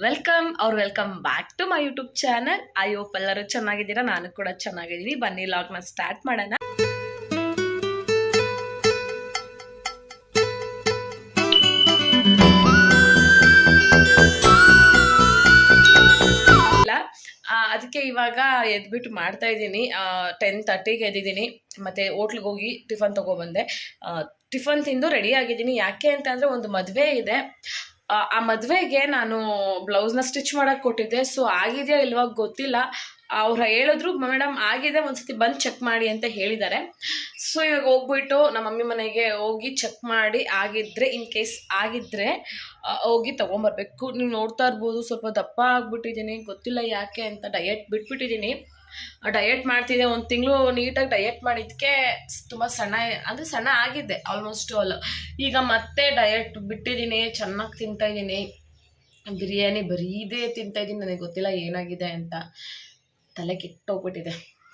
Welcome back to my YouTube channel. I hope ಎಲ್ಲರೂ ಚೆನ್ನಾಗಿದ್ದೀರಾ, ನಾನು ಕೂಡ ಚೆನ್ನಾಗಿದ್ದೀನಿ. ಬನ್ನಿ ಲಾಗ್ನ ಸ್ಟಾರ್ಟ್ ಮಾಡೋಣ. ಅದಕ್ಕೆ ಇವಾಗ ಎದ್ಬಿಟ್ಟು ಮಾಡ್ತಾ ಇದ್ದೀನಿ. 10:30ಗೆ ಎದ್ದಿದ್ದೀನಿ. ಮತ್ತೆ ಹೋಟ್ಲಿಗೆ ಹೋಗಿ ಟಿಫನ್ ತೊಗೊಬಂದೆ. ಟಿಫನ್ ತಿಂದು ರೆಡಿ ಆಗಿದ್ದೀನಿ. ಯಾಕೆ ಅಂತಂದರೆ ಒಂದು ಮದುವೆ ಇದೆ. ಆ ಮದುವೆಗೆ ನಾನು ಬ್ಲೌಸ್ನ ಸ್ಟಿಚ್ ಮಾಡೋಕ್ಕೆ ಕೊಟ್ಟಿದ್ದೆ. ಸೊ ಆಗಿದೆಯಾ ಇಲ್ವಾಗ ಗೊತ್ತಿಲ್ಲ. ಅವ್ರು ಹೇಳಿದ್ರು, ಮೇಡಮ್ ಆಗಿದೆ, ಒಂದ್ಸತಿ ಬಂದು ಚೆಕ್ ಮಾಡಿ ಅಂತ ಹೇಳಿದ್ದಾರೆ. ಸೊ ಇವಾಗ ಹೋಗ್ಬಿಟ್ಟು ನಮ್ಮ ಮಮ್ಮಿ ಮನೆಗೆ ಹೋಗಿ ಚೆಕ್ ಮಾಡಿ ಆಗಿದ್ರೆ, ಇನ್ ಕೇಸ್ ಆಗಿದ್ರೆ ಹೋಗಿ ತೊಗೊಂಬರ್ಬೇಕು. ನೀವು ನೋಡ್ತಾ ಇರ್ಬೋದು, ಸ್ವಲ್ಪ ದಪ್ಪ ಆಗ್ಬಿಟ್ಟಿದ್ದೀನಿ. ಗೊತ್ತಿಲ್ಲ ಯಾಕೆ ಅಂತ. ಡಯಟ್ ಬಿಟ್ಬಿಟ್ಟಿದ್ದೀನಿ. ಡಯಟ್ ಮಾಡ್ತಿದ್ದೆ, 1 ತಿಂಗಳು ನೀಟಾಗಿ ಡಯಟ್ ಮಾಡಿದ್ದಕ್ಕೆ ತುಂಬ ಸಣ್ಣ ಆಗಿದೆ ಆಲ್ಮೋಸ್ಟ್ ಆಲ್. ಈಗ ಮತ್ತೆ ಡಯಟ್ ಬಿಟ್ಟಿದ್ದೀನಿ, ಚೆನ್ನಾಗಿ ತಿಂತಾಯಿದ್ದೀನಿ. ಬಿರಿಯಾನಿ ಬರೀದೇ ತಿಂತಾಯಿದ್ದೀನಿ. ನನಗೆ ಗೊತ್ತಿಲ್ಲ ಏನಾಗಿದೆ ಅಂತ. ತಲೆ ಕೆಟ್ಟೋಗ್ಬಿಟ್ಟಿದೆ.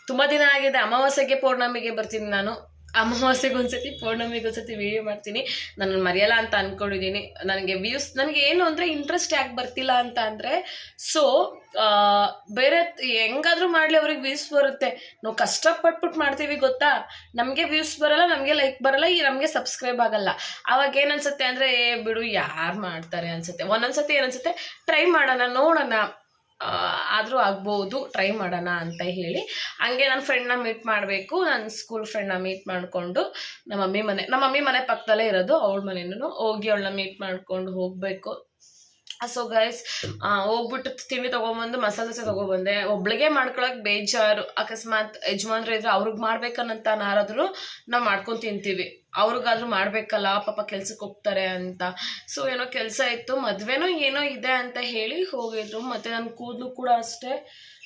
ತುಂಬ ದಿನ ಆಗಿದೆ. ಅಮಾವಾಸ್ಯೆಗೆ ಪೌರ್ಣಮಿಗೆ ಬರ್ತೀನಿ ನಾನು. ಅಮಾವಾಸ್ಯೆಗೆ ಒಂದ್ಸತಿ, ಪೌರ್ಣಮಿಗೆ ಒಂದ್ಸತಿ ವೀಡಿಯೋ ಮಾಡ್ತೀನಿ. ನಾನು ಮರೆಯಲ್ಲ ಅಂತ ಅಂದ್ಕೊಂಡಿದ್ದೀನಿ. ನನಗೆ ಏನು ಅಂದರೆ ಇಂಟ್ರೆಸ್ಟ್ ಯಾಕೆ ಬರ್ತಿಲ್ಲ ಅಂತ ಅಂದರೆ, ಸೊ ಬೇರೆ ಹೆಂಗಾದ್ರೂ ಮಾಡಲಿ ಅವ್ರಿಗೆ ವ್ಯೂಸ್ ಬರುತ್ತೆ. ನಾವು ಕಷ್ಟಪಟ್ಬಿಟ್ಟು ಮಾಡ್ತೀವಿ ಗೊತ್ತಾ. ನಮಗೆ ವ್ಯೂಸ್ ಬರಲ್ಲ, ನಮಗೆ ಲೈಕ್ ಬರಲ್ಲ, ನಮಗೆ ಸಬ್ಸ್ಕ್ರೈಬ್ ಆಗಲ್ಲ. ಅವಾಗ ಏನನ್ಸುತ್ತೆ ಅಂದರೆ, ಬಿಡು ಯಾರು ಮಾಡ್ತಾರೆ ಅನ್ಸುತ್ತೆ. ಒಂದೊಂದ್ಸತಿ ಏನನ್ಸುತ್ತೆ, ಟ್ರೈ ಮಾಡೋಣ, ನೋಡೋಣ, ಆದರೂ ಆಗ್ಬೋದು, ಟ್ರೈ ಮಾಡೋಣ ಅಂತ ಹೇಳಿ ಹಂಗೆ ನನ್ನ ಫ್ರೆಂಡ್ನ ಮೀಟ್ ಮಾಡಬೇಕು. ನನ್ನ ಸ್ಕೂಲ್ ಫ್ರೆಂಡ್ನ ಮೀಟ್ ಮಾಡಿಕೊಂಡು ನಮ್ಮ ಮಮ್ಮಿ ಮನೆ ಪಕ್ಕದಲ್ಲೇ ಇರೋದು. ಅವಳ ಮನೆಯೂ ಹೋಗಿ ಅವಳನ್ನ ಮೀಟ್ ಮಾಡ್ಕೊಂಡು ಹೋಗಬೇಕು. ಸೊ ಗೈಸ್, ಹೋಗ್ಬಿಟ್ಟು ತಿಂಡಿ ತೊಗೊಂಬಂದು ಮಸಾಲೆ ದೋಸೆ ತೊಗೊಬಂದೆ. ಒಬ್ಳಿಗೆ ಮಾಡ್ಕೊಳಕ್ಕೆ ಬೇಜಾರು. ಅಕಸ್ಮಾತ್ ಯಜಮಾನ್ರು ಇದ್ರೆ ಅವ್ರಿಗೆ ಮಾಡ್ಬೇಕನ್ನಂತ ನಾರಾದ್ರೂ ನಾವು ಮಾಡ್ಕೊಂಡು ತಿಂತೀವಿ. ಅವ್ರಿಗಾದ್ರೂ ಮಾಡಬೇಕಲ್ಲ, ಪಾಪ ಕೆಲ್ಸಕ್ಕೆ ಹೋಗ್ತಾರೆ ಅಂತ. ಸೊ ಏನೋ ಕೆಲಸ ಇತ್ತು, ಮದುವೆನೋ ಏನೋ ಇದೆ ಅಂತ ಹೇಳಿ ಹೋಗಿದ್ರು. ಮತ್ತು ನನ್ನ ಕೂದಲು ಕೂಡ ಅಷ್ಟೇ,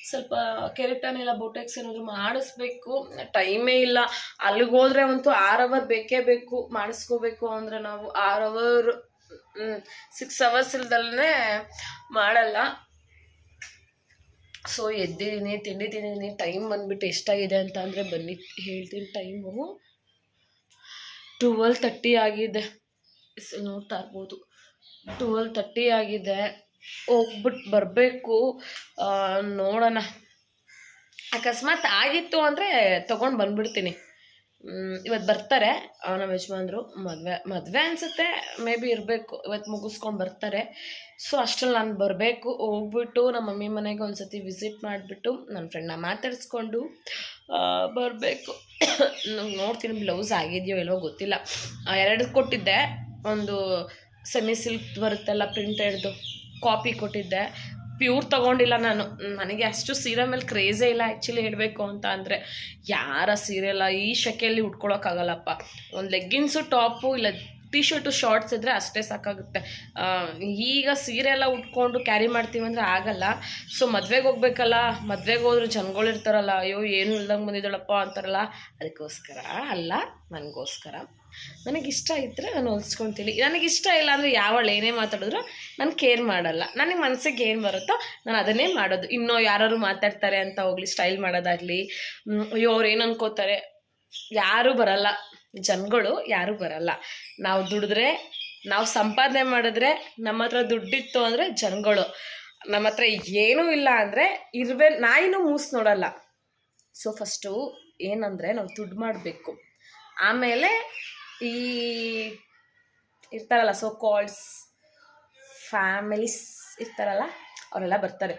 ಸ್ವಲ್ಪ ಕೆರೆಟನ್ ಇಲ್ಲ, ಬೋಟೆಕ್ಸ್ ಏನಾದರೂ ಮಾಡಿಸ್ಬೇಕು. ಟೈಮೇ ಇಲ್ಲ. ಅಲ್ಲಿಗೆ ಹೋದ್ರೆ ಅಂತೂ 6 ಅವರ್ ಬೇಕೇ ಬೇಕು. ಮಾಡಿಸ್ಕೋಬೇಕು ಅಂದರೆ ನಾವು 6 ಅವರ್ 6 ಅವರ್ಸ್ ಇಲ್ದಲ್ಲೇ ಮಾಡಲ್ಲ. ಸೊ ಎದ್ದಿದ್ದೀನಿ, ತಿಂಡಿ ತಿಂದಿದ್ದೀನಿ. ಟೈಮ್ ಬಂದುಬಿಟ್ಟು ಎಷ್ಟಾಗಿದೆ ಅಂತ ಅಂದರೆ ಬನ್ನಿ ಹೇಳ್ತೀನಿ. ಟೈಮು 12:30 ಆಗಿದೆ. ನೋಡ್ತಾ ಇರ್ಬೋದು, 12:30 ಆಗಿದೆ. ಹೋಗ್ಬಿಟ್ಟು ಬರಬೇಕು. ನೋಡೋಣ, ಅಕಸ್ಮಾತ್ ಆಗಿತ್ತು ಅಂದರೆ ತೊಗೊಂಡು ಬಂದುಬಿಡ್ತೀನಿ. ಇವತ್ತು ಬರ್ತಾರೆ ನಮ್ಮ ಯಜಮಾನ್ರು. ಮದುವೆ ಅನಿಸುತ್ತೆ, ಮೇ ಬಿ ಇರಬೇಕು. ಇವತ್ತು ಮುಗಿಸ್ಕೊಂಡು ಬರ್ತಾರೆ. ಸೊ ಅಷ್ಟರಲ್ಲಿ ನಾನು ಬರಬೇಕು. ಹೋಗ್ಬಿಟ್ಟು ನಮ್ಮ ಮಮ್ಮಿ ಮನೆಗೆ ಒಂದು ಸತಿ ವಿಸಿಟ್ ಮಾಡಿಬಿಟ್ಟು ನನ್ನ ಫ್ರೆಂಡ್ನ ಮಾತಾಡಿಸ್ಕೊಂಡು ಬರಬೇಕು. ನೋಡ್ತೀನಿ ಬ್ಲೌಸ್ ಆಗಿದೆಯೋ ಇಲ್ವೋ ಗೊತ್ತಿಲ್ಲ. 2 ಕೊಟ್ಟಿದ್ದೆ. ಒಂದು ಸೆಮಿ ಸಿಲ್ಕ್ ಬರುತ್ತಲ್ಲ, ಪ್ರಿಂಟೆಡ್ದು ಕಾಪಿ ಕೊಟ್ಟಿದ್ದೆ. ಪ್ಯೂರ್ ತೊಗೊಂಡಿಲ್ಲ ನಾನು. ನನಗೆ ಅಷ್ಟು ಸೀರೆ ಮೇಲೆ ಕ್ರೇಜೇ ಇಲ್ಲ ಆ್ಯಕ್ಚುಲಿ ಹೇಳಬೇಕು ಅಂತ ಅಂದರೆ. ಯಾರ ಸೀರೆ ಎಲ್ಲ ಈ ಶೆಕೆಯಲ್ಲಿ ಉಟ್ಕೊಳ್ಳೋಕ್ಕಾಗಲ್ಲಪ್ಪ. ಒಂದು ಲೆಗ್ಗಿನ್ಸು, ಟಾಪು, ಇಲ್ಲ ಟಿ ಶರ್ಟು, ಶಾರ್ಟ್ಸ್ ಇದ್ದರೆ ಅಷ್ಟೇ ಸಾಕಾಗುತ್ತೆ. ಈಗ ಸೀರೆ ಎಲ್ಲ ಉಟ್ಕೊಂಡು ಕ್ಯಾರಿ ಮಾಡ್ತೀವಿ ಅಂದರೆ ಆಗಲ್ಲ. ಸೊ ಮದುವೆಗೆ ಹೋಗ್ಬೇಕಲ್ಲ, ಮದುವೆಗೆ ಹೋದ್ರೆ ಜನಗಳು ಇರ್ತಾರಲ್ಲ, ಅಯ್ಯೋ ಏನು ಇಲ್ದಂಗೆ ಬಂದಿದ್ದಾಳಪ್ಪ ಅಂತಾರಲ್ಲ, ಅದಕ್ಕೋಸ್ಕರ ಅಲ್ಲ, ನನಗೋಸ್ಕರ. ನನಗಿಷ್ಟ ಇದ್ದರೆ ನಾನು ಹೊಲ್ಸ್ಕೊತೀನಿ. ನನಗಿಷ್ಟ ಇಲ್ಲ ಅಂದರೆ ಯಾವಳು ಏನೇ ಮಾತಾಡಿದ್ರು ನಾನು ಕೇರ್ ಮಾಡಲ್ಲ. ನನಗೆ ಮನಸ್ಸಿಗೆ ಏನು ಬರುತ್ತೋ ನಾನು ಅದನ್ನೇ ಮಾಡೋದು. ಇನ್ನೂ ಯಾರು ಮಾತಾಡ್ತಾರೆ ಅಂತ ಹೋಗಲಿ, ಸ್ಟೈಲ್ ಮಾಡೋದಾಗಲಿ, ಅಯ್ಯೋ ಅವ್ರು ಏನು ಅನ್ಕೋತಾರೆ, ಯಾರೂ ಬರಲ್ಲ. ಜನಗಳು ಯಾರೂ ಬರಲ್ಲ. ನಾವು ದುಡಿದ್ರೆ, ನಾವು ಸಂಪಾದನೆ ಮಾಡಿದ್ರೆ, ನಮ್ಮ ಹತ್ರ ದುಡ್ಡಿತ್ತು ಅಂದರೆ ಜನಗಳು. ನಮ್ಮ ಹತ್ರ ಏನೂ ಇಲ್ಲ ಅಂದರೆ ನಾಯಿನೂ ಮೂಸ್ ನೋಡಲ್ಲ. ಸೊ ಫಸ್ಟು ಏನಂದರೆ ನಾವು ದುಡ್ಡು ಮಾಡಬೇಕು. ಆಮೇಲೆ ಈ ಇರ್ತಾರಲ್ಲ ಸೋ ಕಾಲ್ಡ್ಸ್ ಫ್ಯಾಮಿಲೀಸ್ ಇರ್ತಾರಲ್ಲ, ಅವರೆಲ್ಲ ಬರ್ತಾರೆ.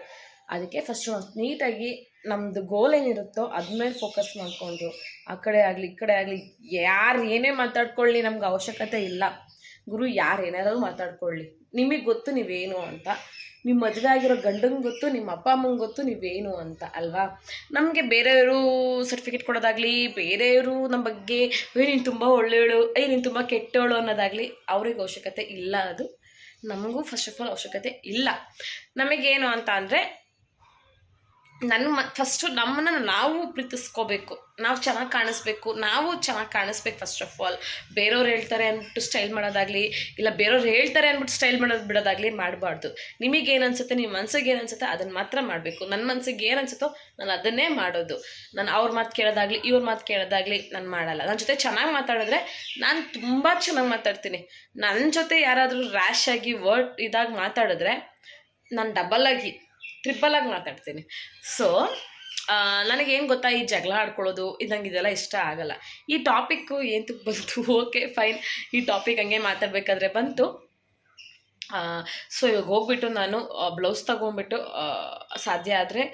ಅದಕ್ಕೆ ಫಸ್ಟು ನಾವು ನೀಟಾಗಿ ನಮ್ಮದು ಗೋಲ್ ಏನಿರುತ್ತೋ ಅದ್ಮೇಲೆ ಫೋಕಸ್ ಮಾಡಿಕೊಂಡು, ಆ ಕಡೆ ಆಗಲಿ ಈ ಕಡೆ ಆಗಲಿ ಯಾರು ಏನೇ ಮಾತಾಡ್ಕೊಳ್ಳಿ ನಮ್ಗೆ ಅವಶ್ಯಕತೆ ಇಲ್ಲ. ಗುರು ಯಾರು ಏನಾದರೂ ಮಾತಾಡ್ಕೊಳ್ಳಿ, ನಿಮಗೆ ಗೊತ್ತು ನೀವೇನು ಅಂತ. ನಿಮ್ಮ ಮದುವೆ ಆಗಿರೋ ಗಂಡಂಗೆ ಗೊತ್ತು, ನಿಮ್ಮ ಅಪ್ಪ ಅಮ್ಮಂಗೆ ಗೊತ್ತು ನೀವೇನು ಅಂತ ಅಲ್ವಾ. ನಮಗೆ ಬೇರೆಯವರು ಸರ್ಟಿಫಿಕೇಟ್ ಕೊಡೋದಾಗಲಿ, ಬೇರೆಯವರು ನಮ್ಮ ಬಗ್ಗೆ ನೀನು ತುಂಬ ಒಳ್ಳೆಯವಳು, ನೀನು ತುಂಬ ಕೆಟ್ಟವಳು ಅನ್ನೋದಾಗಲಿ ಅವ್ರಿಗೆ ಅವಶ್ಯಕತೆ ಇಲ್ಲ. ಅದು ನಮಗೂ ಫಸ್ಟ್ ಆಫ್ ಆಲ್ ಅವಶ್ಯಕತೆ ಇಲ್ಲ. ನಮಗೇನು ಅಂತ ಅಂದರೆ ಫಸ್ಟು ನಮ್ಮನ್ನು ನಾವು ಪ್ರೀತಿಸ್ಕೋಬೇಕು, ನಾವು ಚೆನ್ನಾಗಿ ಕಾಣಿಸ್ಬೇಕು, ನಾವು ಚೆನ್ನಾಗಿ ಕಾಣಿಸ್ಬೇಕು ಫಸ್ಟ್ ಆಫ್ ಆಲ್. ಬೇರೆಯವ್ರು ಹೇಳ್ತಾರೆ ಅಂದ್ಬಿಟ್ಟು ಸ್ಟೈಲ್ ಮಾಡೋದಾಗಲಿ, ಇಲ್ಲ ಬೇರೆಯವ್ರು ಹೇಳ್ತಾರೆ ಅಂದ್ಬಿಟ್ಟು ಸ್ಟೈಲ್ ಬಿಡೋದಾಗಲಿ ಮಾಡಬಾರ್ದು. ನಿಮಗೇನು ಅನ್ಸುತ್ತೆ, ನಿಮ್ಮ ಮನಸ್ಸಿಗೆ ಏನು ಅನ್ಸುತ್ತೆ ಅದನ್ನು ಮಾತ್ರ ಮಾಡಬೇಕು. ನನ್ನ ಮನಸ್ಸಿಗೆ ಏನು ಅನ್ಸುತ್ತೋ ನಾನು ಅದನ್ನೇ ಮಾಡೋದು. ನಾನು ಅವ್ರ ಮಾತು ಕೇಳೋದಾಗಲಿ ಇವ್ರ ಮಾತು ಕೇಳೋದಾಗಲಿ ನಾನು ಮಾಡಲ್ಲ. ನನ್ನ ಜೊತೆ ಚೆನ್ನಾಗಿ ಮಾತಾಡಿದ್ರೆ ನಾನು ತುಂಬ ಚೆನ್ನಾಗಿ ಮಾತಾಡ್ತೀನಿ. ನನ್ನ ಜೊತೆ ಯಾರಾದರೂ ರ್ಯಾಶ್ ಆಗಿ ಇದಾಗಿ ಮಾತಾಡಿದ್ರೆ ನಾನು ಡಬಲ್ಲಾಗಿ ಟ್ರಿಪ್ಪಲಾಗಿ ಮಾತಾಡ್ತೀನಿ. ಸೊ ನನಗೇನು ಗೊತ್ತಾ, ಈ ಜಗಳ ಆಡ್ಕೊಳ್ಳೋದು ಇದಂಗೆ ಇದೆಲ್ಲ ಇಷ್ಟ ಆಗಲ್ಲ. ಈ ಟಾಪಿಕ್ಕು ಏಂತಕ್ಕೆ ಬಂತು, ಓಕೆ ಫೈನ್, ಈ ಟಾಪಿಕ್ ಹಂಗೆ ಮಾತಾಡಬೇಕಾದ್ರೆ ಬಂತು. ಸೊ ಇವಾಗ ಹೋಗ್ಬಿಟ್ಟು ನಾನು ಬ್ಲೌಸ್ ತೊಗೊಂಬಿಟ್ಟು ಸಾಧ್ಯ ಆದರೆ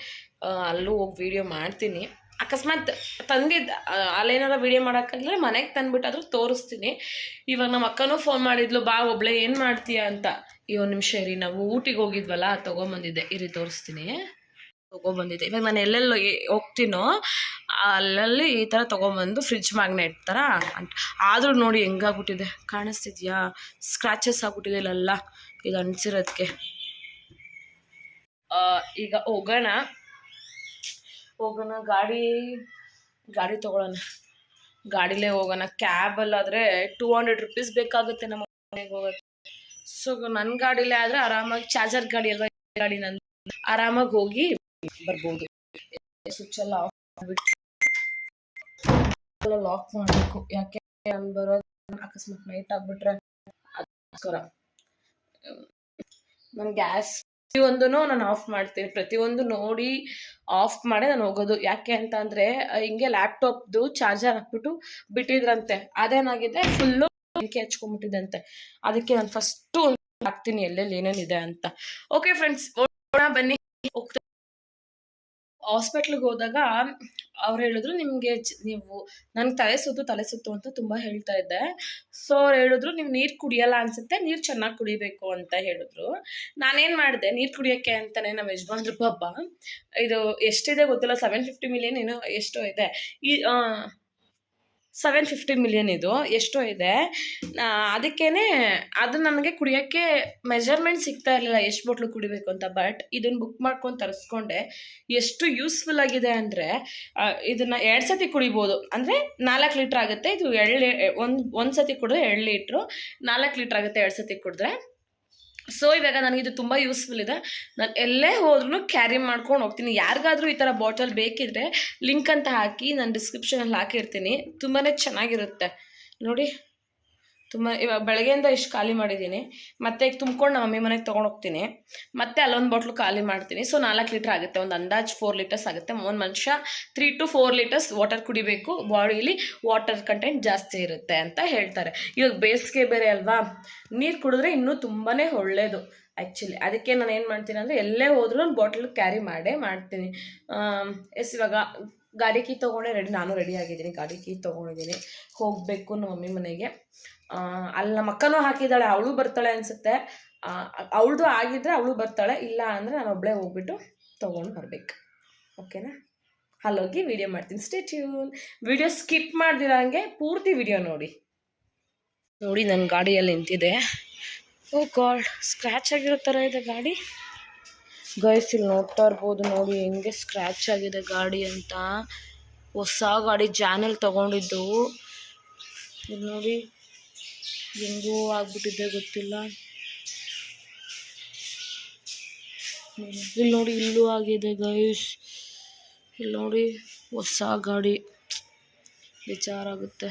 ಅಲ್ಲೂ ಹೋಗಿ ವೀಡಿಯೋ ಮಾಡ್ತೀನಿ. ಅಕಸ್ಮಾತ್ ತಂದಿದ್ದು ಅಲ್ಲೇನಾರ ವೀಡಿಯೋ ಮಾಡೋಕ್ಕಾಗಲಿಲ್ಲ ಮನೆಗೆ ತಂದುಬಿಟ್ಟಾದ್ರೂ ತೋರಿಸ್ತೀನಿ. ಇವಾಗ ನಮ್ಮ ಅಕ್ಕನೂ ಫೋನ್ ಮಾಡಿದ್ಲು, ಬಾ ಒಬ್ಳೆ ಏನು ಮಾಡ್ತೀಯ ಅಂತ. ಈ ಒಂದು ನಿಮಿಷ ಇರಿ, ನಾವು ಊಟಿಗೆ ಹೋಗಿದ್ವಲ್ಲ ತೊಗೊಂಬಂದಿದ್ದೆ, ಇರಿ ತೋರಿಸ್ತೀನಿ. ತೊಗೊಬಂದಿದ್ದೆ. ಇವಾಗ ನಾನು ಎಲ್ಲೆಲ್ಲೋ ಹೋಗ್ತೀನೋ ಅಲ್ಲಲ್ಲಿ ಈ ಥರ ತೊಗೊಂಬಂದು ಫ್ರಿಜ್ ಮ್ಯಾಗ್ನೆಟ್ ಥರ ಆದರೂ ನೋಡಿ ಹೆಂಗಾಗ್ಬಿಟ್ಟಿದೆ, ಕಾಣಿಸ್ತಿದ್ಯಾ? ಸ್ಕ್ರಾಚಸ್ ಆಗ್ಬಿಟ್ಟಿದೆ ಇಲ್ಲೆಲ್ಲ ಇದು ಅಂಟಿಸಿರೋದಕ್ಕೆ. ಈಗ ಹೋಗೋಣ ಗಾಡಿ ತೊಗೊಳ್ಳೋಣ, ಗಾಡಿಲೇ ಹೋಗೋಣ. ಕ್ಯಾಬಲ್ಲಾದರೆ 200 ರೂಪೀಸ್ ಬೇಕಾಗುತ್ತೆ ನಮ್ಮ ಮನೆಗೆ ಹೋಗೋಕ್ಕೆ. ಸೊ ನನ್ನ ಗಾಡಿಲೇ ಆದರೆ ಆರಾಮಾಗಿ, ಚಾರ್ಜರ್ ಗಾಡಿ ಅಲ್ವಾ ಗಾಡಿ, ನನ್ನ ಆರಾಮಾಗಿ ಹೋಗಿ ಬರ್ಬೋದು. ಸ್ವಿಚ್ ಎಲ್ಲ ಆಫ್ ಮಾಡಿಬಿಟ್ಟು ಲಾಕ್ ಮಾಡಬೇಕು, ಯಾಕೆ ನಾನು ಬರೋದು ಅಕಸ್ಮಾತ್ ನೈಟ್ ಆಗಿಬಿಟ್ರೆ ಅದಕ್ಕೋಸ್ಕರ. ನಾನು ಗ್ಯಾಸ್ ಪ್ರತಿಯೊಂದೂ ನಾನು ಆಫ್ ಮಾಡ್ತೀನಿ, ಪ್ರತಿಯೊಂದು ನೋಡಿ ಆಫ್ ಮಾಡೇ ನಾನು ಹೋಗೋದು. ಯಾಕೆ ಅಂತ ಅಂದರೆ ಹಿಂಗೆ ಲ್ಯಾಪ್ಟಾಪ್ದು ಚಾರ್ಜರ್ ಹಾಕ್ಬಿಟ್ಟು ಬಿಟ್ಟಿದ್ರಂತೆ, ಅದೇನಾಗಿದೆ ಫುಲ್ಲು ಬೆಂಕಿ ಹಚ್ಕೊಂಡ್ಬಿಟ್ಟಿದಂತೆ. ಅದಕ್ಕೆ ನಾನು ಫಸ್ಟು ಹಾಕ್ತೀನಿ ಎಲ್ಲೆಲ್ಲಿ ಏನೇನಿದೆ ಅಂತ. ಓಕೆ ಫ್ರೆಂಡ್ಸ್, ಬನ್ನಿ ಹೋಗ್ತಾ. ಹಾಸ್ಪಿಟ್ಲಿಗೆ ಹೋದಾಗ ಅವ್ರು ಹೇಳಿದ್ರು, ನಿಮಗೆ ನೀವು ನನಗೆ ತಲೆ ಸುತ್ತು ಅಂತ ತುಂಬ ಹೇಳ್ತಾ ಇದ್ದೆ. ಸೊ ಅವ್ರು ಹೇಳಿದ್ರು, ನೀವು ನೀರು ಕುಡಿಯಲ್ಲ ಅನ್ಸುತ್ತೆ, ನೀರು ಚೆನ್ನಾಗಿ ಕುಡಿಬೇಕು ಅಂತ ಹೇಳಿದ್ರು. ನಾನೇನು ಮಾಡಿದೆ, ನೀರು ಕುಡಿಯೋಕ್ಕೆ ಅಂತಲೇ ನಮ್ಮ ಯಜಮಾನ್ರು ಪಾಪ ಇದು ಎಷ್ಟಿದೆ ಗೊತ್ತಿಲ್ಲ, 750 ಮಿಲಿಯನ್ ಏನೋ ಎಷ್ಟೋ ಇದೆ, ಈ 750 ಮಿಲಿಯನ್ ಇದು ಎಷ್ಟೋ ಇದೆ. ಅದಕ್ಕೇ ಅದು ನನಗೆ ಕುಡಿಯೋಕ್ಕೆ ಮೆಜರ್ಮೆಂಟ್ ಸಿಗ್ತಾ ಇರಲಿಲ್ಲ ಎಷ್ಟು ಬಾಟ್ಲು ಕುಡಿಬೇಕು ಅಂತ. ಬಟ್ ಇದನ್ನು ಬುಕ್ ಮಾಡ್ಕೊಂಡು ತರಿಸ್ಕೊಂಡೆ. ಎಷ್ಟು ಯೂಸ್ಫುಲ್ ಆಗಿದೆ ಅಂದರೆ ಇದನ್ನು 2 ಸತಿ ಕುಡಿಬೋದು, ಅಂದರೆ 4 ಲೀಟ್ರ್ ಆಗುತ್ತೆ. ಇದು ಒಂದು ಸತಿ ಕುಡಿದ್ರೆ 2 ಲೀಟ್ರು, 4 ಲೀಟ್ರ್ ಆಗುತ್ತೆ 2 ಸತಿ ಕುಡಿದ್ರೆ. ಸೊ ಇವಾಗ ನನಗಿದು ತುಂಬ ಯೂಸ್ಫುಲ್ ಇದೆ. ನಾನು ಎಲ್ಲೇ ಹೋದ್ರೂ ಕ್ಯಾರಿ ಮಾಡ್ಕೊಂಡು ಹೋಗ್ತೀನಿ. ಯಾರಿಗಾದರೂ ಈ ಥರ ಬಾಟಲ್ ಬೇಕಿದ್ರೆ ಲಿಂಕ್ ಅಂತ ಹಾಕಿ ನಾನು ಡಿಸ್ಕ್ರಿಪ್ಷನಲ್ಲಿ ಹಾಕಿರ್ತೀನಿ. ತುಂಬಾ ಚೆನ್ನಾಗಿರುತ್ತೆ ನೋಡಿ. ಇವಾಗ ಬೆಳಗ್ಗೆಯಿಂದ ಇಷ್ಟು ಖಾಲಿ ಮಾಡಿದ್ದೀನಿ, ಮತ್ತೆ ಈಗ ತುಂಬ್ಕೊಂಡು ನಮ್ಮ ಮಮ್ಮಿ ಮನೆಗೆ ತೊಗೊಂಡೋಗ್ತೀನಿ, ಮತ್ತೆ ಅಲ್ಲೊಂದು ಬಾಟ್ಲು ಖಾಲಿ ಮಾಡ್ತೀನಿ. ಸೊ 4 ಲೀಟ್ರ್ ಆಗುತ್ತೆ, ಒಂದು ಅಂದಾಜು 4 ಲೀಟರ್ಸ್ ಆಗುತ್ತೆ. ಒಂದು ಮನುಷ್ಯ 3 to 4 ಲೀಟರ್ಸ್ ವಾಟರ್ ಕುಡಿಬೇಕು, ಬಾಡಿಲಿ ವಾಟರ್ ಕಂಟೆಂಟ್ ಜಾಸ್ತಿ ಇರುತ್ತೆ ಅಂತ ಹೇಳ್ತಾರೆ. ಇವಾಗ ಬೇಸಿಗೆ ಬೇರೆ ಅಲ್ವಾ, ನೀರು ಕುಡಿದ್ರೆ ಇನ್ನೂ ತುಂಬಾ ಒಳ್ಳೆಯದು ಆ್ಯಕ್ಚುಲಿ. ಅದಕ್ಕೆ ನಾನು ಏನು ಮಾಡ್ತೀನಿ ಅಂದರೆ ಎಲ್ಲೇ ಹೋದ್ರೂ ಒಂದು ಬಾಟಲ್ ಕ್ಯಾರಿ ಮಾಡ್ತೀನಿ. ಇವಾಗ ಗಾಡಿ ಕೀ ತೊಗೊಂಡೆ ನಾನು ರೆಡಿ ಆಗಿದ್ದೀನಿ, ಗಾಡಿ ಕೀ ತೊಗೊಂಡಿದ್ದೀನಿ, ಹೋಗಬೇಕು ನಮ್ಮ ಮಮ್ಮಿ ಮನೆಗೆ. ಅಲ್ಲಿ ನಮ್ಮ ಅಕ್ಕನೂ ಹಾಕಿದ್ದಾಳೆ, ಅವಳು ಬರ್ತಾಳೆ ಅನಿಸುತ್ತೆ. ಅವಳದು ಆಗಿದ್ದರೆ ಅವಳು ಬರ್ತಾಳೆ, ಇಲ್ಲ ಅಂದರೆ ನಾನು ಒಬ್ಬಳೇ ಹೋಗ್ಬಿಟ್ಟು ತೊಗೊಂಡು ಬರಬೇಕು. ಓಕೆನಾ? ಅಲ್ಲೋಗಿ ವಿಡಿಯೋ ಮಾಡ್ತೀನಿ. Stay tune. ವಿಡಿಯೋ ಸ್ಕಿಪ್ ಮಾಡ್ದಿರ ಹಂಗೆ ಪೂರ್ತಿ ವಿಡಿಯೋ ನೋಡಿ. ನನ್ನ ಗಾಡಿಯಲ್ಲಿ ನಿಂತಿದೆ. ಓ ಗಾಡ್, ಸ್ಕ್ರ್ಯಾಚ್ ಆಗಿರೋ ಥರ ಇದೆ ಗಾಡಿ. ಗೈಸ್ ಇಲ್ಲಿ ನೋಡ್ತಾ ಇರ್ಬೋದು, ನೋಡಿ ಹೆಂಗೆ ಸ್ಕ್ರ್ಯಾಚ್ ಆಗಿದೆ ಗಾಡಿ ಅಂತ. ಹೊಸ ಗಾಡಿ ಜಾನಲ್ಲಿ ತೊಗೊಂಡಿದ್ದು, ಇಲ್ಲಿ ನೋಡಿ ಹೆಂಗೂ ಆಗ್ಬಿಟ್ಟಿದೆ ಗೊತ್ತಿಲ್ಲ. ಇಲ್ಲಿ ನೋಡಿ ಇಲ್ಲೂ ಆಗಿದೆ ಗೈಸ್. ಇಲ್ಲಿ ನೋಡಿ ಹೊಸ ಗಾಡಿ, ಬೇಜಾರಾಗುತ್ತೆ,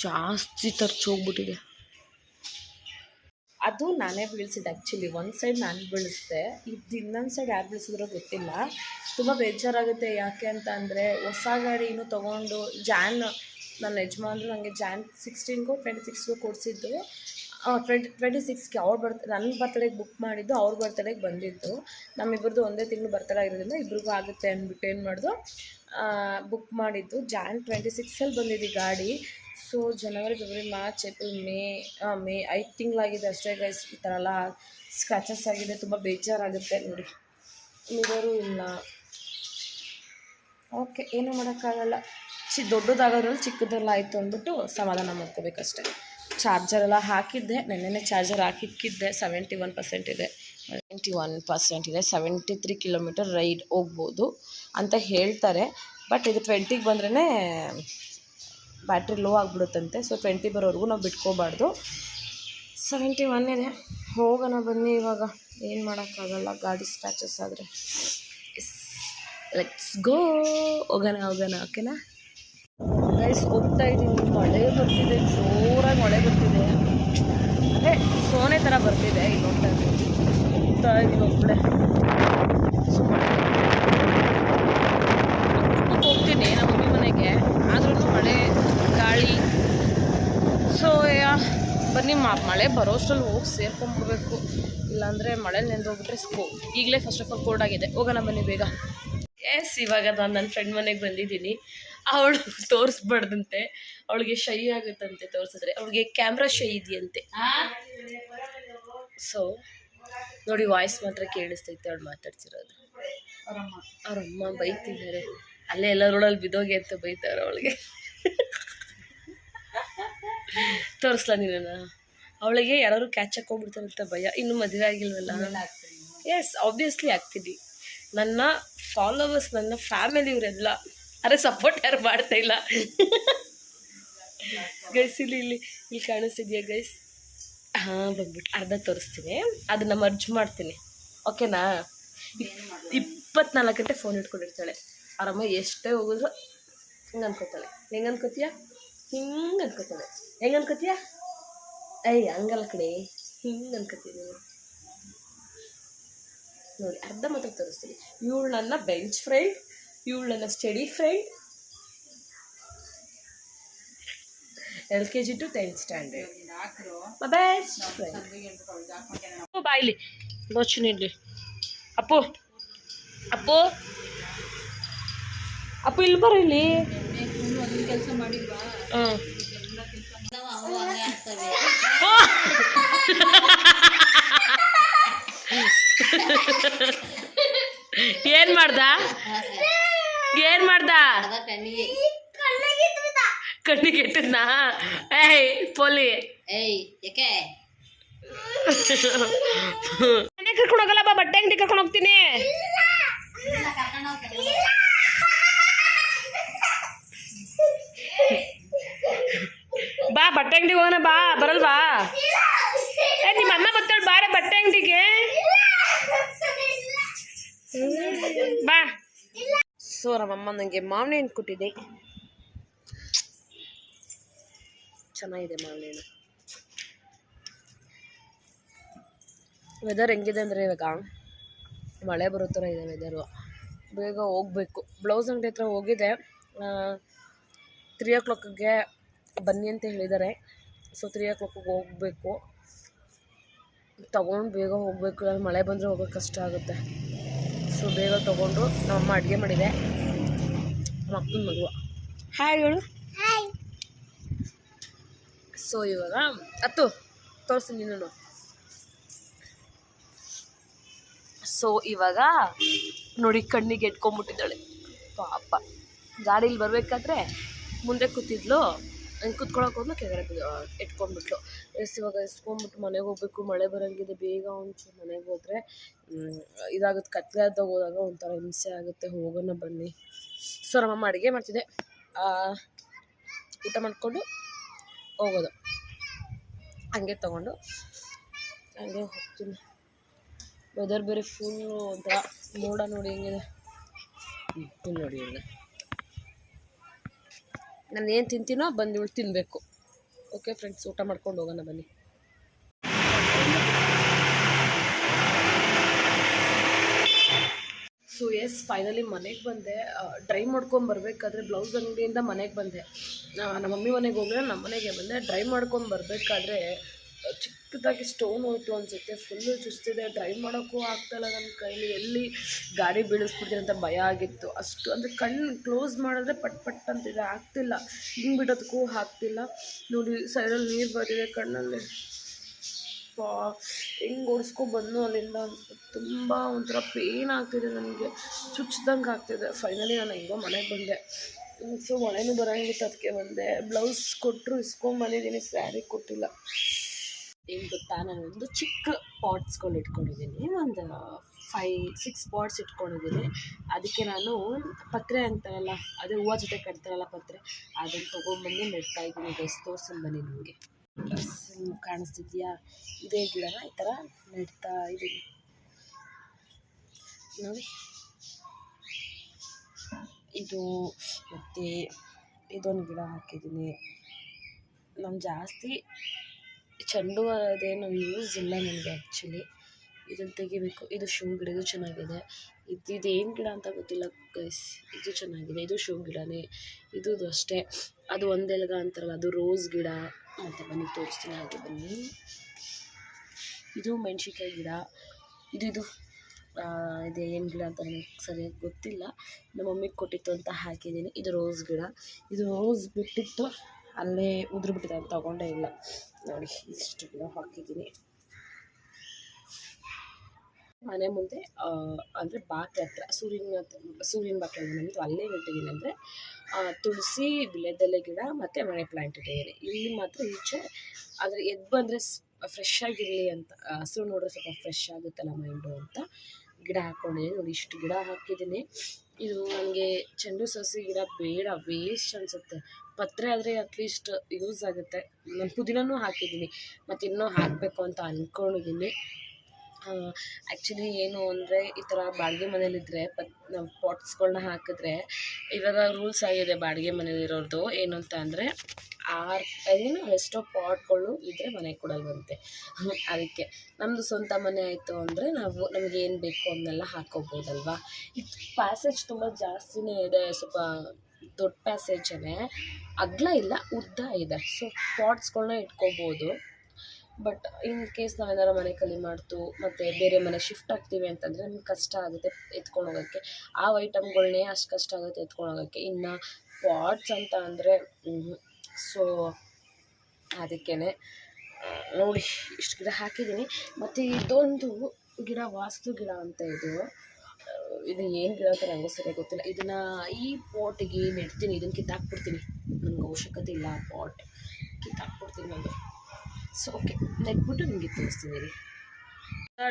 ಜಾಸ್ತಿ ಖರ್ಚು ಹೋಗ್ಬಿಟ್ಟಿದೆ. ಅದು ನಾನೇ ಬೀಳಿಸಿದೆ ಆ್ಯಕ್ಚುಲಿ. ಒಂದು ಸೈಡ್ ನಾನು ಬೀಳಿಸಿದೆ, ಇದು ಇನ್ನೊಂದು ಸೈಡ್ ಯಾರು ಬೀಳಿಸಿದ್ರೋ ಗೊತ್ತಿಲ್ಲ. ತುಂಬ ಬೇಜಾರಾಗುತ್ತೆ. ಯಾಕೆ ಅಂತ ಅಂದರೆ ಹೊಸ ಗಾಡಿ ಇನ್ನೂ ತೊಗೊಂಡು ನನ್ನ ಯಜಮಾನ್ರು ನನಗೆ Jan 16ಗೋ 26ಗೋ ಕೊಡಿಸಿದ್ದು. 26ಗೆ ನನ್ನ ಬರ್ತಡೇಗೆ ಬುಕ್ ಮಾಡಿದ್ದು, ಅವ್ರ ಬರ್ತಡೇಗೆ ಬಂದಿದ್ದು. ನಮ್ಮಿಬ್ಬರದು ಒಂದೇ ತಿಂಗಳು ಬರ್ತಡೇ ಆಗಿರೋದ್ರಿಂದ ಇಬ್ರಿಗೂ ಆಗುತ್ತೆ ಅಂದ್ಬಿಟ್ಟು ಏನು ಮಾಡಿದ್ರು, ಬುಕ್ ಮಾಡಿದ್ದು. Jan 26ಅಲ್ಲಿ ಬಂದಿದ್ದು ಗಾಡಿ. ಸೊ ಜನವರಿ, ಫೆಬ್ರವರಿ, ಮಾರ್ಚ್, ಏಪ್ರಿಲ್, ಮೇ 5 ತಿಂಗಳಾಗಿದೆ ಅಷ್ಟೇ ಗೈಸ್. ಈ ಥರ ಎಲ್ಲ ಸ್ಕ್ರ್ಯಾಚಸ್ ಆಗಿದೆ, ತುಂಬ ಬೇಜಾರಾಗುತ್ತೆ ನೋಡಿ. ಮಿರರು ಇಲ್ಲ, ಓಕೆ ಏನೂ ಮಾಡೋಕ್ಕಾಗಲ್ಲ. ದೊಡ್ಡದಾಗೋದ್ರಲ್ಲಿ ಚಿಕ್ಕದೆಲ್ಲ ಆಯಿತು ಅಂದ್ಬಿಟ್ಟು ಸಮಾಧಾನ ಮಾಡ್ಕೋಬೇಕಷ್ಟೆ. ಚಾರ್ಜರೆಲ್ಲ ಹಾಕಿದ್ದೆ, ನೆನ್ನೆನೇ ಚಾರ್ಜರ್ ಹಾಕಿಕ್ಕಿದ್ದೆ, 71% ಇದೆ. 91% ಇದೆ. 73 ಕಿಲೋಮೀಟರ್ ರೈಡ್ ಹೋಗ್ಬೋದು ಅಂತ ಹೇಳ್ತಾರೆ. ಬಟ್ ಇದು 20ಗೆ ಬಂದ್ರೇ ಬ್ಯಾಟ್ರಿ ಲೋ ಆಗಿಬಿಡುತ್ತಂತೆ. ಸೊ 20 ಬರೋವರೆಗೂ ನಾವು ಬಿಟ್ಕೋಬಾರ್ದು. 71 ಇದೆ. ಹೋಗೋಣ ಬನ್ನಿ. ಇವಾಗ ಏನು ಮಾಡೋಕ್ಕಾಗಲ್ಲ, ಗಾಡಿ ಸ್ಕ್ರ್ಯಾಚಸ್ ಆದರೆ. Let's go. ಹೋಗೋಣ ಓಕೆನಾ ಗೈಸ್. ಹೋಗ್ತಾ ಇದ್ದೀನಿ. ಮಳೆ ಬರ್ತಿದೆ, ಜೋರಾಗಿ ಮಳೆ ಬರ್ತಿದೆ. ಅದೇ ಸೋನೆ ಥರ ಬರ್ತಿದೆ. ಈಗ ಹೋಗ್ತಾ ಇದ್ದೀನಿ ಒಬ್ಬಳೆ. ಸೊ ಹೋಗ್ತೀನಿ ನಮ್ಮ ಮಮ್ಮಿ ಮನೆಗೆ, ಆದ್ರೂ ಮಳೆ ಗಾಳಿ. ಸೊ ಬನ್ನಿ, ಮಳೆ ಬರೋಷ್ಟರಲ್ಲಿ ಹೋಗಿ ಸೇರ್ಕೊಂಡ್ಬಿಡ್ಬೇಕು, ಇಲ್ಲಾಂದರೆ ಮಳೆ ನೆಂದೋಗ್ಬಿಟ್ರೆ ಈಗಲೇ ಫಸ್ಟ್ ಆಫ್ ಆಲ್ ಕೋಲ್ಡ್ ಆಗಿದೆ. ಹೋಗೋಣ ಬನ್ನಿ ಬೇಗ. ಇವಾಗ ನಾನು ನನ್ನ ಫ್ರೆಂಡ್ ಮನೆಗೆ ಬಂದಿದ್ದೀನಿ. ಅವಳು ತೋರಿಸ್ಬಾರ್ದಂತೆ, ಅವಳಿಗೆ ಶೈ ಆಗುತ್ತಂತೆ ತೋರಿಸಿದ್ರೆ. ಅವಳಿಗೆ ಕ್ಯಾಮ್ರಾ ಶೈ ಇದೆಯಂತೆ. ಸೊ ನೋಡಿ, ವಾಯ್ಸ್ ಮಾತ್ರ ಕೇಳಿಸ್ತೈತೆ ಅವಳು ಮಾತಾಡ್ತಿರೋದು. ಅವ್ರಮ್ಮ ಬೈತಿದ್ದಾರೆ, ಅಲ್ಲೇ ಎಲ್ಲ ರೋಡಲ್ಲಿ ಬಿದ್ದೋಗಿ ಅಂತ ಬೈತಾರೆ ಅವಳಿಗೆ. ತೋರಿಸ್ಲಾ ನೀನ? ಅವಳಿಗೆ ಯಾರು ಕ್ಯಾಚ್ ಹಾಕೊಂಡ್ಬಿಡ್ತಾರಂತ ಭಯ. ಇನ್ನೂ ಮದುವೆ ಆಗಿಲ್ವಲ್ಲ. ಎಸ್, ಆಬ್ವಿಯಸ್ಲಿ ಆಗ್ತೀನಿ. ನನ್ನ ಫಾಲೋವರ್ಸ್, ನನ್ನ ಫ್ಯಾಮಿಲಿ ಇವರೆಲ್ಲ ಅರೆ ಸಪೋರ್ಟ್ ಯಾರು ಮಾಡ್ತಾ ಇಲ್ಲ. ಗೈಸ್ ಇಲ್ಲಿ ಕಾಣಿಸ್ತಿದ್ಯಾ ಗೈಸ್? ಹಾಂ, ಬಂದ್ಬಿಟ್ಟು ಅರ್ಧ ತೋರಿಸ್ತೀನಿ, ಅದನ್ನು ಮರ್ಜ್ ಮಾಡ್ತೀನಿ. ಓಕೆನಾ? 24 ಗಂಟೆ ಫೋನ್ ಇಟ್ಕೊಂಡಿರ್ತಾಳೆ. ಆರಾಮ ಎಷ್ಟೇ ಹೋಗಿದ್ರು ಹಿಂಗೆ ಅನ್ಕೋತಾಳೆ. ಹೆಂಗೆ ಅನ್ಕೋತೀಯ? ಹಿಂಗೆ ಅನ್ಕೋತಾಳೆ. ಹೆಂಗೆ ಅನ್ಕೋತೀಯ? ಹಂಗಲ್ಲ ಕಡೆ, ಹಿಂಗೆ ಅನ್ಕೋತೀನಿ ನೋಡಿ. ಅರ್ಧ ಮಾತ್ರ ತೋರಿಸ್ತೀನಿ. ಇವಳು ನನ್ನ ಬೆಂಚ್ ಫ್ರೆಂಡ್, ಇವಳು ನನ್ನ study friend, LKG to 10th standard. Best friend. ಬಾಯ್ಲಿ ಲೋಚನಿಡ್ಲಿ. ಅಪ್ಪು ಅಪ್ಪು ಅಪ್ಪು ಇಲ್ಲಿ ಬರೋ ಇಲ್ಲಿ. ಕೆಲಸ ಮಾಡಿಲ್ವಾ? ಏನ್ ಮಾಡ್ದ? ಕಣ್ಣಿಗೆ ಇಟ್ಟದ್ನಾ? ಪೋಲಿ ಮನೆ ಕರ್ಕೊಂಡು ಹೋಗಲ್ಲ ಬಾ, ಬಟ್ಟೆ ಅಂಗಡಿ ಕರ್ಕೊಂಡು ಹೋಗ್ತೀನಿ. ಬಾ ಬಟ್ಟೆ ಅಂಗಡಿಗೆ ಹೋಗೋಣ. ಬಾ, ಬರಲ್ವಾ? ನಿಮ್ಮ ಅಮ್ಮ ಬರ್ತಾಳೆ, ಬಾರ ಬಟ್ಟೆ ಅಂಗಡಿಗೆ ಬಾ. ಸೊ ನಮ್ಮಮ್ಮ ನನಗೆ ಮಾವಿನ ಹಣ್ಣು ಕೊಟ್ಟಿದೆ. ಚೆನ್ನಾಗಿದೆ ಮಾವಿನ ಹಣ್ಣು. ವೆದರ್ ಹೆಂಗಿದೆ ಅಂದರೆ ಇವಾಗ ಮಳೆ ಬರೋ ಥರ ಇದೆ ವೆದರು. ಬೇಗ ಹೋಗ್ಬೇಕು. ಬ್ಲೌಸ್ ಅಂಗಡಿ ಹತ್ರ ಹೋಗಿದೆ. 3 o'clockಗೆ ಬನ್ನಿ ಅಂತ ಹೇಳಿದ್ದಾರೆ. ಸೊ 3 o'clockಗೆ ಹೋಗಬೇಕು. ತೊಗೊಂಡು ಬೇಗ ಹೋಗಬೇಕು, ಇಲ್ಲ ಮಳೆ ಬಂದರೆ ಹೋಗೋಕ್ಕೆ ಕಷ್ಟ ಆಗುತ್ತೆ. ಸೊ ಬೇಗ ತೊಗೊಂಡು ನಮ್ಮಮ್ಮ ಅಡುಗೆ ಮಾಡಿದೆ. ನಮ್ಮ ಅಕ್ಕನ ಮಗುವ ಹಾಯ್ ಹೇಳು. ಸೊ ಇವಾಗ ಅತ್ತು ತೋರಿಸ್ತೀನಿ ನೀನು. ಸೊ ಇವಾಗ ನೋಡಿ, ಕಣ್ಣಿಗೆ ಎಟ್ಕೊಂಡ್ಬಿಟ್ಟಿದ್ದಾಳೆ ಪಾಪ. ಗಾಡೀಲಿ ಬರಬೇಕಾದ್ರೆ ಮುಂದೆ ಕೂತಿದ್ಲು, ಹಂಗೆ ಕೂತ್ಕೊಳಕ್ಕೆ ಹೋದ್ಲು, ಕೆಳಗಡೆ ಎಟ್ಕೊಂಡ್ಬಿಟ್ಲು. ಇವಾಗ ಎಸ್ಕೊಂಡ್ಬಿಟ್ಟು ಮನೆಗೆ ಹೋಗ್ಬೇಕು. ಮಳೆ ಬರೋಂಗಿದೆ. ಬೇಗ ಒಂಚೂರು ಮನೆಗೆ ಹೋದರೆ ಇದಾಗುತ್ತೆ. ಕತ್ಲೆ ಆದಾಗ ಹೋದಾಗ ಒಂಥರ ಹಿಂಸೆ ಆಗುತ್ತೆ. ಹೋಗೋಣ ಬನ್ನಿ. ಸೊ ನಮ್ಮಮ್ಮ ಅಡುಗೆ ಮಾಡ್ತಿದ್ದೆ, ಊಟ ಮಾಡಿಕೊಂಡು ಹೋಗೋದು. ಹಂಗೆ ತೊಗೊಂಡು ಹಂಗೆ ಹೋಗ್ತೀನಿ. ವೆದರ್ ಬೇರೆ ಫುಲ್ಲು ಒಂಥರ ಮೋಡ ನೋಡಿ ಹೆಂಗಿದೆ. ನೋಡಿ ಹಿಂಗೆ ನಾನು ಏನು ತಿಂತೀನೋ ಬಂದು ಇವಳು ತಿನ್ನಬೇಕು. ಓಕೆ ಫ್ರೆಂಡ್ಸ್, ಊಟ ಮಾಡ್ಕೊಂಡು ಹೋಗೋಣ ಬನ್ನಿ. ಸೊ ಫೈನಲಿ ಮನೆಗೆ ಬಂದೆ. ಡ್ರೈ ಮಾಡ್ಕೊಂಬರ್ಬೇಕಾದ್ರೆ ಬ್ಲೌಸ್ ಅಂಗಡಿಯಿಂದ ಮನೆಗೆ ಬಂದೆ. ನಮ್ಮ ಮಮ್ಮಿ ಮನೆಗೆ ಹೋಗಲಿಲ್ಲ, ನಮ್ಮ ಮನೆಗೆ ಬಂದೆ. ಡ್ರೈ ಮಾಡ್ಕೊಂಬರ್ಬೇಕಾದ್ರೆ ಚಿಕ್ಕದಾಗಿ ಸ್ಟೋನ್ ಹೋಯ್ತು ಅನಿಸುತ್ತೆ. ಫುಲ್ಲು ಚುಸ್ತಿದೆ. ಡ್ರೈ ಮಾಡೋಕ್ಕೂ ಆಗ್ತಾಯಿಲ್ಲ ನನ್ನ ಕೈಲಿ. ಎಲ್ಲಿ ಗಾಡಿ ಬೀಳಿಸ್ಬಿಡ್ತೀನಿ ಅಂತ ಭಯ ಆಗಿತ್ತು. ಅಷ್ಟು ಅಂದರೆ ಕಣ್ಣು ಕ್ಲೋಸ್ ಮಾಡಿದ್ರೆ ಪಟ್ ಅಂತಿದೆ, ಆಗ್ತಿಲ್ಲ. ಹಿಂಗೆ ಬಿಡೋದಕ್ಕೂ ಆಗ್ತಿಲ್ಲ. ನೋಡಿ ಸೈಡಲ್ಲಿ ನೀರು ಬರ್ತಿದೆ ಕಣ್ಣಲ್ಲಿ. ಹೆಂಗೆ ಓಡಿಸ್ಕೊಬಂದು ಅಲ್ಲಿಂದ ತುಂಬ ಒಂಥರ ಪೇಯ್ನ್ ಆಗ್ತಿದೆ ನನಗೆ, ಚುಚ್ಚಿದಂಗೆ ಆಗ್ತಿದೆ. ಫೈನಲಿ ನಾನು ಹೆಂಗೋ ಮನೆಗೆ ಬಂದೆ. ಸೊ ಮಳೆನೂ ಬರೋಂಗಿತ್ತು, ಅದಕ್ಕೆ ಬಂದೆ. ಬ್ಲೌಸ್ ಕೊಟ್ಟರು ಇಸ್ಕೊಂಬಂದಿದ್ದೀನಿ, ಸ್ಯಾರಿ ಕೊಟ್ಟಿಲ್ಲ. ಏನು ಗೊತ್ತಾ, ನಾನೊಂದು ಚಿಕ್ಕ ಪಾಟ್ಸ್ಗಳು ಇಟ್ಕೊಂಡಿದ್ದೀನಿ, ಒಂದು 5-6 ಪಾಟ್ಸ್ ಇಟ್ಕೊಂಡಿದ್ದೀನಿ. ಅದಕ್ಕೆ ನಾನು ಪತ್ರೆ ಅಂತಾರಲ್ಲ, ಅದೇ ಹೂವು ಜೊತೆ ಕಟ್ತಾರಲ್ಲ ಪತ್ರೆ, ಅದನ್ನು ತೊಗೊಂಡ್ಬಂದು ನೆಡ್ತಾ ಇದ್ದೀನಿ ಗೈಸ್. ತೋರ್ಸನ್ ಬನ್ನಿ ನಿಮಗೆ. ಕಾಣಿಸ್ತಿದ್ಯಾ? ಇದೇ ಗಿಡನ ಈ ಥರ ನೆಡ್ತಾ ಇದ್ದೀನಿ ನೋಡಿ. ಇದು ಮತ್ತು ಇದೊಂದು ಗಿಡ ಹಾಕಿದ್ದೀನಿ. ನಾನು ಜಾಸ್ತಿ ಚೆಂಡು ಅದೇನು ಯೂಸ್ ಇಲ್ಲ ನನಗೆ ಆ್ಯಕ್ಚುಲಿ. ಇದನ್ನು ತೆಗಿಬೇಕು. ಇದು ಶೂ ಗಿಡ, ಇದು ಚೆನ್ನಾಗಿದೆ. ಇದೇನು ಗಿಡ ಅಂತ ಗೊತ್ತಿಲ್ಲ ಗೈಸ್, ಇದು ಚೆನ್ನಾಗಿದೆ. ಇದು ಶೂ ಗಿಡನೇ, ಇದು ಅಷ್ಟೇ. ಅದು ಒಂದೆಲಗ ಅಂತಾರಲ್ಲ, ಅದು ರೋಸ್ ಗಿಡ. ಮತ್ತು ಬನ್ನಿ ತೋರಿಸ್ತೀನಿ, ಹಾಗೆ ಬನ್ನಿ. ಇದು ಮೆಣಸಿನ್ಕಾಯಿ ಗಿಡ. ಇದು ಏನು ಗಿಡ ಅಂತ ನನಗೆ ಸರಿಯಾಗಿ ಗೊತ್ತಿಲ್ಲ, ನಮ್ಮ ಮಮ್ಮಿಗೆ ಕೊಟ್ಟಿತ್ತು ಅಂತ ಹಾಕಿದ್ದೀನಿ. ಇದು ರೋಸ್ ಗಿಡ. ಇದು ರೋಸ್ ಬಿಟ್ಟಿತ್ತು, ಅಲ್ಲೇ ಉದುರು ಬಿಟ್ಟಿದೆ, ಅಂತ ತೊಗೊಂಡೇ ಇಲ್ಲ ನೋಡಿ. ಇಷ್ಟು ಗಿಡ ಹಾಕಿದ್ದೀನಿ ಮನೆ ಮುಂದೆ, ಅಂದರೆ ಬಾಕ್ಲ ಹತ್ರ, ಸೂರ್ಯನ ಬಾಕ್ಲ ನಮ್ಮದು, ಅಲ್ಲೇ ನೆಟ್ಟಿದ್ದೀನಿ. ಅಂದರೆ ತುಳಸಿ, ವಿಳ್ಯದೆಲೆ ಗಿಡ ಮತ್ತು ಮನೆ ಪ್ಲ್ಯಾಂಟ್ ಇಟ್ಟಿದ್ದೀನಿ. ಇಲ್ಲಿ ಮಾತ್ರ ಈಚೆ, ಆದರೆ ಎದ್ದು ಬಂದರೆ ಫ್ರೆಶ್ ಆಗಿರಲಿ ಅಂತ, ಹಸಿರು ನೋಡಿದ್ರೆ ಸ್ವಲ್ಪ ಫ್ರೆಶ್ ಆಗುತ್ತಲ್ಲ ಮೈಂಡು ಅಂತ ಗಿಡ ಹಾಕ್ಕೊಂಡಿದ್ದೀನಿ ನೋಡಿ. ಇಷ್ಟು ಗಿಡ ಹಾಕಿದ್ದೀನಿ. ಇದು ನನಗೆ ಚೆಂಡು ಸಸಿ ಗಿಡ ಬೇಡ, ವೇಸ್ಟ್ ಅನಿಸುತ್ತೆ. ಪತ್ರೆ ಆದರೆ ಅಟ್ಲೀಸ್ಟ್ ಯೂಸ್ ಆಗುತ್ತೆ. ನಾನು ಪುದೀನೂ ಹಾಕಿದ್ದೀನಿ, ಮತ್ತು ಇನ್ನೂ ಹಾಕಬೇಕು ಅಂತ ಅಂದ್ಕೊಂಡಿದ್ದೀನಿ. ಆ್ಯಕ್ಚುಲಿ ಏನು ಅಂದರೆ, ಈ ಥರ ಬಾಡಿಗೆ ಮನೇಲಿದ್ದರೆ ನಾವು ಪಾಟ್ಸ್ಗಳನ್ನ ಹಾಕಿದ್ರೆ, ಇವಾಗ ರೂಲ್ಸ್ ಆಗಿದೆ ಬಾಡಿಗೆ ಮನೇಲಿರೋದು ಏನು ಅಂತ ಅಂದರೆ, ಎಷ್ಟೋ ಪಾಟ್ಗಳು ಇದ್ದರೆ ಮನೆ ಕೊಡಲ್ವಂತೆ. ಅದಕ್ಕೆ ನಮ್ಮದು ಸ್ವಂತ ಮನೆ ಆಯಿತು ಅಂದರೆ ನಮಗೇನು ಬೇಕು ಅದನ್ನೆಲ್ಲ ಹಾಕ್ಕೋಬೋದಲ್ವ. ಇದು ಪ್ಯಾಸೇಜ್ ತುಂಬ ಜಾಸ್ತಿನೇ ಇದೆ, ಸ್ವಲ್ಪ ದೊಡ್ಡ ಪ್ಯಾಸೇಜೇ, ಅಗಲ ಇಲ್ಲ, ಉದ್ದ ಇದೆ. ಸೊ ಪಾಟ್ಸ್ಗಳನ್ನ ಇಟ್ಕೋಬೋದು. ಬಟ್ ಇನ್ ಕೇಸ್ ನಾವೇನಾರು ಮನೆ ಖಾಲಿ ಮಾಡ್ತು ಮತ್ತು ಬೇರೆ ಮನೆ ಶಿಫ್ಟ್ ಆಗ್ತೀವಿ ಅಂತಂದರೆ ನಮ್ಗೆ ಕಷ್ಟ ಆಗುತ್ತೆ ಎತ್ಕೊಂಡು ಹೋಗೋಕ್ಕೆ. ಆ ಐಟಮ್ಗಳನ್ನೇ ಅಷ್ಟು ಕಷ್ಟ ಆಗುತ್ತೆ ಎತ್ಕೊಂಡು ಹೋಗೋಕ್ಕೆ. ಇನ್ನು ಪಾಟ್ಸ್ ಅಂತ ಅಂದರೆ ಸೊ ಅದಕ್ಕೇ ನೋಡಿ ಇಷ್ಟು ಗಿಡ ಹಾಕಿದ್ದೀನಿ. ಮತ್ತು ಇದೊಂದು ಗಿಡ ವಾಸ್ತು ಗಿಡ ಅಂತ, ಇದು ಏನು ಗಿಡ ಅಂತ ನನಗೂ ಸರಿಯಾಗಿ ಗೊತ್ತಿಲ್ಲ. ಇದನ್ನು ಈ ಪಾಟಿಗೆ ನೆಡ್ತೀನಿ, ಇದನ್ನು ಕಿತ್ತಾಕ್ಬಿಡ್ತೀನಿ, ನನಗೆ ಅವಶ್ಯಕತೆ ಇಲ್ಲ ಆ ಪಾಟ್, ಕಿತ್ತಾಕ್ಬಿಡ್ತೀನಿ ನಾನು. ಸೊ ಓಕೆ, ನೆಟ್ಬಿಟ್ಟು ನಿಮಗೆ ತೋರಿಸ್ತೀನಿ ರೀ.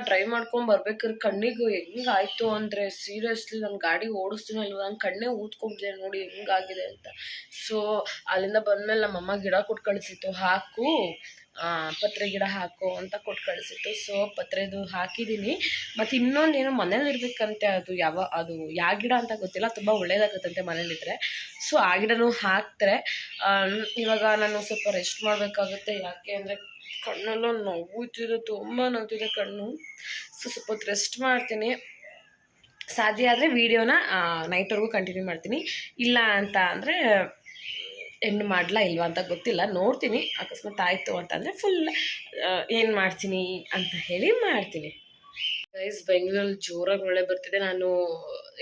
ಡ್ರೈವ್ ಮಾಡ್ಕೊಂಡು ಬರ್ಬೇಕಾದ್ರೆ ಕಣ್ಣಿಗೆ ಹೆಂಗಾಯಿತು ಅಂದರೆ, ಸೀರಿಯಸ್ಲಿ ನಾನು ಗಾಡಿ ಓಡಿಸ್ತೀನಿ ಅಲ್ವ, ನಾನು ಕಣ್ಣೇ ಊದ್ಕೊಂಡಿದ್ದೆ ನೋಡಿ ಹೆಂಗಾಗಿದೆ ಅಂತ. ಸೊ ಅಲ್ಲಿಂದ ಬಂದಮೇಲೆ ನಮ್ಮಮ್ಮ ಗಿಡ ಕೊಟ್ಟು ಕಳಿಸಿತ್ತು, ಹಾಕು ಪತ್ರೆ ಗಿಡ ಹಾಕು ಅಂತ ಕೊಟ್ಟು ಕಳಿಸಿತ್ತು. ಸೊ ಪತ್ರೆದು ಹಾಕಿದ್ದೀನಿ. ಮತ್ತು ಇನ್ನೊಂದು ಏನೋ ಮನೇಲಿ ಇರಬೇಕಂತೆ, ಅದು ಯಾವ ಗಿಡ ಅಂತ ಗೊತ್ತಿಲ್ಲ, ತುಂಬ ಒಳ್ಳೇದಾಗುತ್ತಂತೆ ಮನೇಲಿದ್ದರೆ. ಸೊ ಆ ಗಿಡನೂ ಹಾಕ್ತಾರೆ. ಇವಾಗ ನಾನು ಸ್ವಲ್ಪ ರೆಸ್ಟ್ ಮಾಡಬೇಕಾಗುತ್ತೆ, ಯಾಕೆ ಅಂದರೆ ಕಣ್ಣೆಲ್ಲ ನೋವುತ್ತಿದೆ, ತುಂಬ ನೋವುತ್ತಿದೆ ಕಣ್ಣು. ಸೊ ಸ್ವಲ್ಪ ಹೊತ್ತು ರೆಸ್ಟ್ ಮಾಡ್ತೀನಿ. ಸಾಧ್ಯ ಆದರೆ ವೀಡಿಯೋನ ನೈಟ್ವರೆಗೂ ಕಂಟಿನ್ಯೂ ಮಾಡ್ತೀನಿ, ಇಲ್ಲ ಅಂತ ಅಂದರೆ ಏನು ಮಾಡಲಾ ಇಲ್ವಾ ಅಂತ ಗೊತ್ತಿಲ್ಲ, ನೋಡ್ತೀನಿ. ಅಕಸ್ಮಾತ್ ಆಯಿತು ಅಂತಂದರೆ ಫುಲ್ ಏನು ಮಾಡ್ತೀನಿ ಅಂತ ಹೇಳಿ ಮಾಡ್ತೀನಿ. ಗೈಸ್, ಬೆಂಗಳೂರಲ್ಲಿ ಜೋರಾಗಿ ಮಳೆ ಬರ್ತಿದೆ. ನಾನು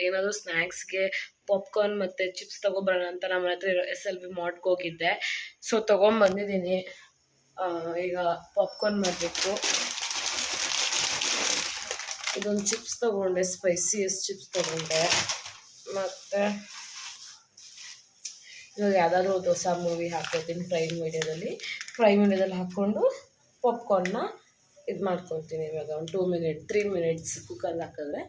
ಏನಾದರೂ ಸ್ನ್ಯಾಕ್ಸ್ಗೆ ಪಾಪ್ಕಾರ್ನ್ ಮತ್ತು ಚಿಪ್ಸ್ ತೊಗೊಬರೋಣ ಅಂತ ನಮ್ಮ ಹತ್ರ ಇರೋ SLB ಮಾರ್ಟ್ಗೆ ಹೋಗಿದ್ದೆ. ಸೊ ತೊಗೊಂಬಂದಿದ್ದೀನಿ. ಈಗ ಪಾಪ್ಕಾರ್ನ್ ಮಾಡಬೇಕು. ಇದೊಂದು ಚಿಪ್ಸ್ ತೊಗೊಂಡೆ, ಸ್ಪೈಸಿಯಸ್ ಚಿಪ್ಸ್ ತೊಗೊಂಡೆ. ಮತ್ತು ಇವಾಗ ಯಾವುದಾದ್ರೂ ಒಂದು ಹೊಸ ಮೂವಿ ಹಾಕ್ಕೊತೀನಿ ಪ್ರೈಮ್ ವಿಡಿಯೋದಲ್ಲಿ ಹಾಕ್ಕೊಂಡು ಪಾಪ್ಕಾರ್ನ್ನ ಇದು ಮಾಡ್ಕೊತೀನಿ. ಇವಾಗ ಒಂದು 3 ಮಿನಿಟ್ಸ್ ಕುಕ್ಕರ್ಗೆ ಹಾಕಿದ್ರೆ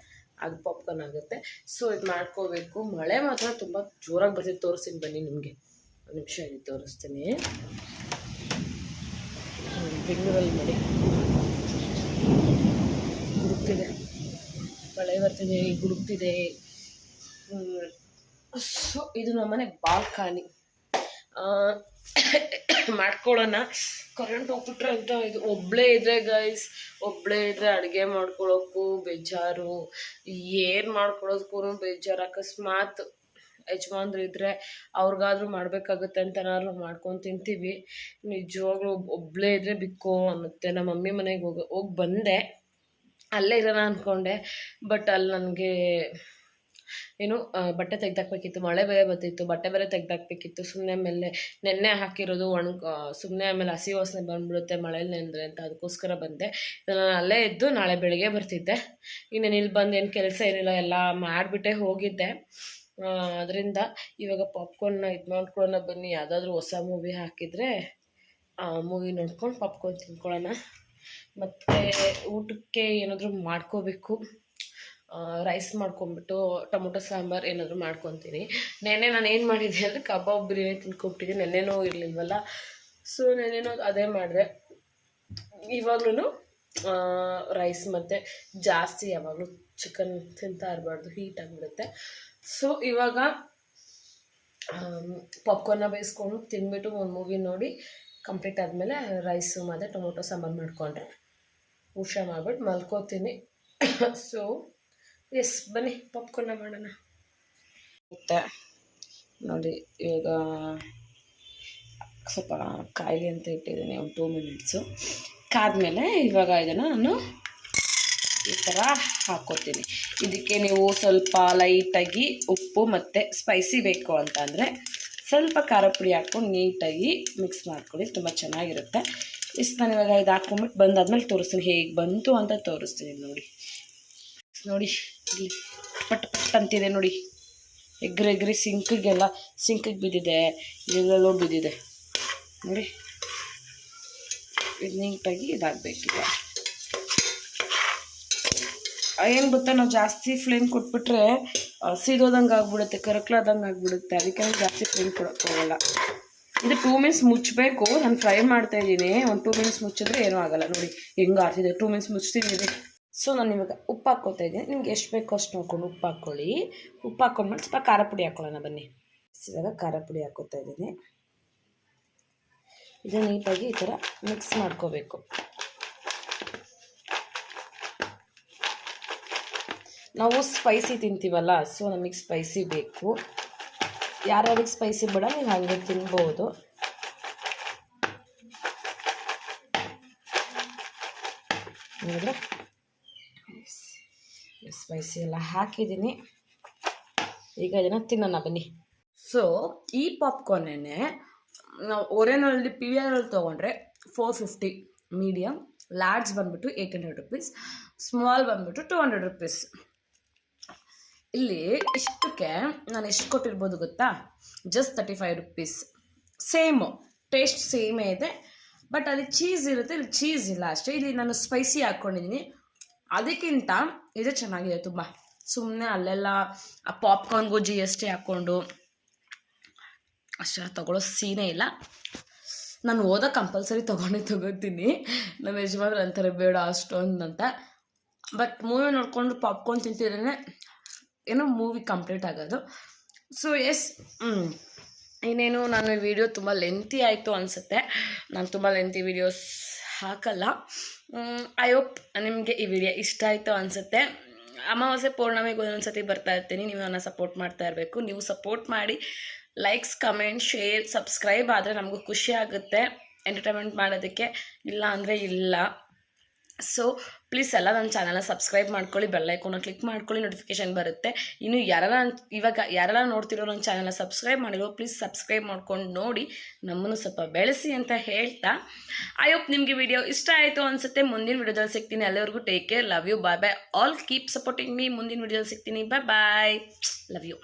ಅದು ಪಾಪ್ಕಾರ್ನ್ ಆಗುತ್ತೆ. ಸೊ ಇದು ಮಾಡ್ಕೋಬೇಕು. ಮಳೆ ಮಾತ್ರ ತುಂಬ ಜೋರಾಗಿ ಬರ್ತಿದೆ, ತೋರಿಸ್ತೀನಿ ಬನ್ನಿ ನಿಮಗೆ. ಒಂದು ನಿಮಿಷ ಇದು ತೋರಿಸ್ತೀನಿ. ಬೆಂಗಳೂರಲ್ಲಿ ಮಳೆ ಗುಡುಕ್ತಿದೆ, ಮಳೆ ಬರ್ತಿದೆ, ಗುಡುಕ್ತಿದೆ. ಸೊ ಇದು ನಮ್ಮನೆ ಬಾಲ್ಕನಿ. ಮಾಡ್ಕೊಳ್ಳೋಣ. ಕರೆಂಟ್ ಹೋಗ್ಬಿಟ್ರೆ ಅಂತ ಇದು ಒಬ್ಬಳೇ ಇದ್ದರೆ ಗೈಸ್, ಅಡುಗೆ ಮಾಡ್ಕೊಳ್ಳೋಕ್ಕೂ ಬೇಜಾರು, ಏನು ಮಾಡ್ಕೊಳ್ಳೋದಕ್ಕೂ ಬೇಜಾರು. ಅಕಸ್ಮಾತ್ ಯಜಮಾನ್ರು ಇದ್ದರೆ ಅವ್ರಿಗಾದ್ರೂ ಮಾಡಬೇಕಾಗುತ್ತೆ ಅಂತ ಏನಾದ್ರು ಮಾಡ್ಕೊಂಡು ತಿಂತೀವಿ. ನಿಜವಾಗ್ಲೂ ಒಬ್ಬಳೇ ಇದ್ದರೆ ಬಿಕ್ಕೋ ಅನ್ನುತ್ತೆ. ನಮ್ಮ ಮಮ್ಮಿ ಮನೆಗೆ ಹೋಗಿ ಬಂದೆ, ಅಲ್ಲೇ ಇರೋಣ ಅಂದ್ಕೊಂಡೆ. ಬಟ್ ಅಲ್ಲಿ ನನಗೆ ಬಟ್ಟೆ ತೆಗ್ದಾಕ್ಬೇಕಿತ್ತು, ಮಳೆ ಬೇರೆ ಬರ್ತಿತ್ತು, ಬಟ್ಟೆ ಬೇರೆ ತೆಗ್ದಾಕ್ಬೇಕಿತ್ತು. ಸುಮ್ಮನೆ ಆಮೇಲೆ ನೆನ್ನೆ ಹಾಕಿರೋದು ಸುಮ್ಮನೆ ಆಮೇಲೆ ಹಸಿ ವಾಸನೆ ಬಂದ್ಬಿಡುತ್ತೆ ಮಳೇಲಿ ನೆಂದರೆ ಅಂತ, ಅದಕ್ಕೋಸ್ಕರ ಬಂದೆ. ನಾನು ಅಲ್ಲೇ ಇದ್ದು ನಾಳೆ ಬೆಳಗ್ಗೆ ಬರ್ತಿದ್ದೆ. ಇನ್ನೇನು ಇಲ್ಲಿ ಬಂದು ಏನು ಕೆಲಸ ಏನಿಲ್ಲ, ಎಲ್ಲ ಮಾಡಿಬಿಟ್ಟೆ ಹೋಗಿದ್ದೆ. ಅದರಿಂದ ಇವಾಗ ಪಾಪ್ಕಾರ್ನ್ನ ಇದು ಮಾಡ್ಕೊಳ್ಳೋಣ ಬನ್ನಿ. ಯಾವುದಾದ್ರೂ ಹೊಸ ಮೂವಿ ಹಾಕಿದರೆ ಮೂವಿ ನೋಡ್ಕೊಂಡು ಪಾಪ್ಕಾರ್ನ್ ತಿನ್ಕೊಳ್ಳೋಣ. ಮತ್ತು ಊಟಕ್ಕೆ ಏನಾದರೂ ಮಾಡ್ಕೋಬೇಕು. ರೈಸ್ ಮಾಡ್ಕೊಂಬಿಟ್ಟು ಟೊಮೊಟೊ ಸಾಂಬಾರು ಏನಾದರೂ ಮಾಡ್ಕೊತೀನಿ. ನೆನ್ನೆ ನಾನು ಏನು ಮಾಡಿದ್ದೆ ಅಂದರೆ ಕಬಾಬ್ ಬಿರಿಯಾನಿ ತಿನ್ಕೊಬಿಟ್ಟಿದ್ದೆ. ನೆನ್ನೆನೂ ಇರಲಿಲ್ವಲ್ಲ, ಸೊ ನೆನ್ನೆನೂ ಅದೇ ಮಾಡಿದೆ. ಇವಾಗ್ಲೂ ರೈಸ್ ಮತ್ತು ಜಾಸ್ತಿ ಯಾವಾಗಲೂ ಚಿಕನ್ ತಿಂತಾ ಇರಬಾರ್ದು, ಹೀಟ್ ಆಗಿಬಿಡುತ್ತೆ. ಸೊ ಇವಾಗ ಪಾಪ್ಕಾರ್ನ ಬೇಯಿಸ್ಕೊಂಡು ತಿಂದ್ಬಿಟ್ಟು ಒಂದು ಮೂವಿ ನೋಡಿ ಕಂಪ್ಲೀಟ್ ಆದಮೇಲೆ ರೈಸು ಮತ್ತು ಟೊಮೊಟೊ ಸಾಂಬಾರು ಮಾಡಿಕೊಂಡ್ರೆ ಊಟ ಮಾಡಿಬಿಟ್ಟು ಮಲ್ಕೋತೀನಿ. ಸೊ ಎಸ್, ಬನ್ನಿ ಪಾಪ್ಕಾರ್ನ ಮಾಡೋಣ. ಮತ್ತು ನೋಡಿ ಈಗ ಸ್ವಲ್ಪ ಕಾಯಿಲೆ ಅಂತ ಇಟ್ಟಿದ್ದೀನಿ, ಒಂದು 2 ಮಿನಿಟ್ಸು ಕಾದ್ಮೇಲೆ ಇವಾಗ ಇದನ್ನು ನಾನು ಈ ಥರ ಹಾಕ್ಕೋತೀನಿ. ಇದಕ್ಕೆ ನೀವು ಸ್ವಲ್ಪ ಲೈಟಾಗಿ ಉಪ್ಪು ಮತ್ತು ಸ್ಪೈಸಿ ಬೇಕು ಅಂತ ಅಂದರೆ ಸ್ವಲ್ಪ ಖಾರ ಪುಡಿ ಹಾಕ್ಕೊಂಡು ನೀಟಾಗಿ ಮಿಕ್ಸ್ ಮಾಡ್ಕೊಳ್ಳಿ, ತುಂಬ ಚೆನ್ನಾಗಿರುತ್ತೆ. ಇಷ್ಟು ನಾನು ಇವಾಗ ಇದು ಹಾಕ್ಕೊಂಬಿಟ್ಟು ಬಂದಾದ್ಮೇಲೆ ತೋರಿಸ್ತೀನಿ, ಹೇಗೆ ಬಂತು ಅಂತ ತೋರಿಸ್ತೀನಿ. ನೋಡಿ ಇಲ್ಲಿ ಪಟ್ ಪಟ್ ಅಂತಿದೆ ನೋಡಿ, ಎಗ್ರಿ ಸಿಂಕಿಗೆ ಬಿದ್ದಿದೆ, ಎಲ್ಲೆಲ್ಲೋ ಬಿದ್ದಿದೆ ನೋಡಿ. ಇದು ನೀಟಾಗಿ ಇದಾಗಬೇಕೀಗ. ಏನು ಗೊತ್ತಾ, ನಾವು ಜಾಸ್ತಿ ಫ್ಲೇಮ್ ಕೊಟ್ಬಿಟ್ರೆ ಸೀದೋದಂಗೆ ಆಗ್ಬಿಡುತ್ತೆ, ಕರಕ್ಲಾದಂಗೆ ಆಗ್ಬಿಡುತ್ತೆ. ಅದಕ್ಕೆ ಜಾಸ್ತಿ ಫ್ಲೇಮ್ ಕೊಡೋಕ್ಕೆ ಹೋಗಲ್ಲ. ಇದು 2 ಮಿನಿಟ್ಸ್ ಮುಚ್ಚಬೇಕು. ನಾನು ಫ್ರೈ ಮಾಡ್ತಾಯಿದ್ದೀನಿ, ಒಂದು 2 ಮಿನಿಟ್ಸ್ ಮುಚ್ಚಿದ್ರೆ ಏನೂ ಆಗೋಲ್ಲ. ನೋಡಿ ಹೆಂಗೆ ಆಗ್ತಿದೆ, 2 ಮಿನಿಟ್ಸ್ ಮುಚ್ತಿದ್ದೀನಿ. ಸೊ ನಾನು ಇವಾಗ ಉಪ್ಪು ಹಾಕ್ಕೋತಾ ಇದ್ದೀನಿ. ನಿಮ್ಗೆ ಎಷ್ಟು ಬೇಕೋ ಅಷ್ಟು ನೋಡ್ಕೊಂಡು ಉಪ್ಪು ಹಾಕ್ಕೊಳ್ಳಿ. ಉಪ್ಪು ಹಾಕ್ಕೊಂಡ್ಮೇಲೆ ಸ್ವಲ್ಪ ಖಾರ ಪುಡಿ ಹಾಕ್ಕೊಳ್ಳೋಣ ಬನ್ನಿ. ಇವಾಗ ಖಾರ ಪುಡಿ ಹಾಕ್ಕೋತಾ ಇದ್ದೀನಿ. ಇದು ನೀಟಾಗಿ ಈ ಥರ ಮಿಕ್ಸ್ ಮಾಡ್ಕೋಬೇಕು. ನಾವು ಸ್ಪೈಸಿ ತಿಂತೀವಲ್ಲ, ಸೊ ನಮಗೆ ಸ್ಪೈಸಿ ಬೇಕು. ಯಾರ್ಯಾರಿಗೆ ಸ್ಪೈಸಿ ಬೇಡ ನೀವು ಹಾಗೆ ತಿನ್ಬೋದು. ನೋಡಿದ್ರೆ ಸ್ಪೈಸಿ ಎಲ್ಲ ಹಾಕಿದ್ದೀನಿ. ಈಗ ಇದನ್ನು ತಿನ್ನೋಣ ಬನ್ನಿ. ಸೊ ಈ ಪಾಪ್ಕಾರ್ನೇ ನಾವು ಒರೆನಲ್ಲಿ PVR ತೊಗೊಂಡ್ರೆ 450, ಮೀಡಿಯಮ್, ಲಾರ್ಜ್ ಬಂದುಬಿಟ್ಟು 800 ರುಪೀಸ್, ಸ್ಮಾಲ್ ಬಂದುಬಿಟ್ಟು 200 ರುಪೀಸ್. ಇಲ್ಲಿ ಇಷ್ಟಕ್ಕೆ ನಾನು ಎಷ್ಟು ಕೊಟ್ಟಿರ್ಬೋದು ಗೊತ್ತಾ, ಜಸ್ಟ್ 35 ರುಪೀಸ್. ಸೇಮು ಟೇಸ್ಟ್ ಸೇಮೇ ಇದೆ, ಬಟ್ ಅಲ್ಲಿ ಚೀಸ್ ಇರುತ್ತೆ, ಇಲ್ಲಿ ಚೀಸ್ ಇಲ್ಲ ಅಷ್ಟೇ. ಇಲ್ಲಿ ನಾನು ಸ್ಪೈಸಿ ಹಾಕ್ಕೊಂಡಿದ್ದೀನಿ, ಅದಕ್ಕಿಂತ ಇದು ಚೆನ್ನಾಗಿದೆ ತುಂಬ. ಸುಮ್ಮನೆ ಅಲ್ಲೆಲ್ಲ ಆ ಪಾಪ್ಕಾರ್ನ್ಗೂ GST ಹಾಕ್ಕೊಂಡು ಅಷ್ಟೆಲ್ಲ ತೊಗೊಳ್ಳೋ ಸೀನೇ ಇಲ್ಲ. ನಾನು ಹೋದಾಗ ಕಂಪಲ್ಸರಿ ತೊಗೋತೀನಿ. ನಮ್ಮ ಯಜಮಾನ್ರು ಅಂತಾರೆ ಬೇಡ ಅಷ್ಟೊಂದು ಅಂತ. ಬಟ್ ಮೂವಿ ನೋಡಿಕೊಂಡು ಪಾಪ್ಕಾರ್ನ್ ತಿಂತಿದ್ರೆ ಏನೋ ಮೂವಿ ಕಂಪ್ಲೀಟ್ ಆಗೋದು. ಸೊ ಎಸ್, ಇನ್ನೇನು ನಾನು ಈ ವಿಡಿಯೋ ತುಂಬ ಲೆಂತಿ ಆಯಿತು ಅನಿಸುತ್ತೆ. ನಾನು ತುಂಬ ಲೆಂತಿ ವೀಡಿಯೋಸ್ ಹಾಕಲ್ಲ. ಐ ಹೋಪ್ ನಿಮಗೆ ಈ ವಿಡಿಯೋ ಇಷ್ಟ ಆಯಿತು ಅನಿಸುತ್ತೆ. ಅಮಾವಾಸ್ಯೆ ಪೌರ್ಣಮಿಗೆ ಒಂದೊಂದು ಸತಿ ಬರ್ತಾ ಇರ್ತೀನಿ, ನೀವು ನನ್ನ ಸಪೋರ್ಟ್ ಮಾಡ್ತಾ ಇರಬೇಕು. ನೀವು ಸಪೋರ್ಟ್ ಮಾಡಿ, ಲೈಕ್ಸ್, ಕಮೆಂಟ್, ಶೇರ್, ಸಬ್ಸ್ಕ್ರೈಬ್ ಆದರೆ ನಮಗೂ ಖುಷಿ ಆಗುತ್ತೆ ಎಂಟರ್ಟೈನ್ಮೆಂಟ್ ಮಾಡೋದಕ್ಕೆ. ಇಲ್ಲ ಅಂದರೆ ಇಲ್ಲ. ಸೊ ಪ್ಲೀಸ್ ಎಲ್ಲ ನನ್ನ ಚಾನಲ್ನ ಸಬ್ಸ್ಕ್ರೈಬ್ ಮಾಡ್ಕೊಳ್ಳಿ, ಬೆಲ್ ಐಕಾನ್ನ ಕ್ಲಿಕ್ ಮಾಡ್ಕೊಳ್ಳಿ, ನೋಟಿಫಿಕೇಷನ್ ಬರುತ್ತೆ. ಇನ್ನು ಯಾರೆಲ್ಲ ನೋಡ್ತಿರೋ ನನ್ನ ಚಾನಲ್ನ ಸಬ್ಸ್ಕ್ರೈಬ್ ಮಾಡಿರೋ ಪ್ಲೀಸ್ ಸಬ್ಸ್ಕ್ರೈಬ್ ಮಾಡ್ಕೊಂಡು ನೋಡಿ, ನಮ್ಮನ್ನು ಸ್ವಲ್ಪ ಬೆಳೆಸಿ ಅಂತ ಹೇಳ್ತಾ, ಐ ಹೋಪ್ ನಿಮಗೆ ವಿಡಿಯೋ ಇಷ್ಟ ಆಯಿತು ಅನಿಸುತ್ತೆ. ಮುಂದಿನ ವಿಡಿಯೋದಲ್ಲಿ ಸಿಗ್ತೀನಿ. ಅಲ್ಲಿವರೆಗೂ take care, love you, bye bye all, keep supporting me. ಮುಂದಿನ ವಿಡಿಯೋದಲ್ಲಿ ಸಿಗ್ತೀನಿ. Bye bye, love you.